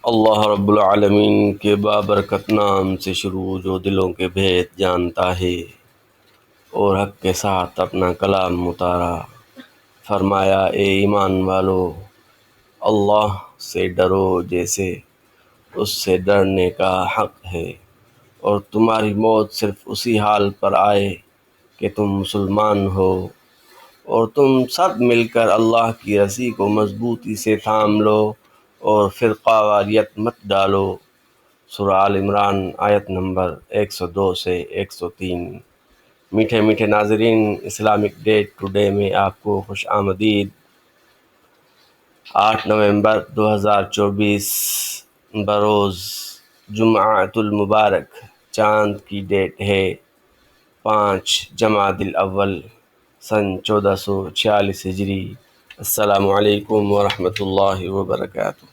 اللہ رب العالمین کے بابرکت نام سے شروع جو دلوں کے بھید جانتا ہے اور حق کے ساتھ اپنا کلام اتارا۔ فرمایا اے ایمان والو، اللہ سے ڈرو جیسے اس سے ڈرنے کا حق ہے، اور تمہاری موت صرف اسی حال پر آئے کہ تم مسلمان ہو، اور تم سب مل کر اللہ کی رسی کو مضبوطی سے تھام لو اور فرقہ واریت مت ڈالو۔ سورہ آل عمران آیت نمبر 102 سے 103۔ میٹھے میٹھے ناظرین، اسلامک ڈیٹ ٹوڈے میں آپ کو خوش آمدید۔ 8 نومبر 2024 بروز جمعۃ المبارک، چاند کی ڈیٹ ہے 5 جمادی الاول سن 1446 ہجری۔ السلام علیکم ورحمۃ اللہ وبرکاتہ۔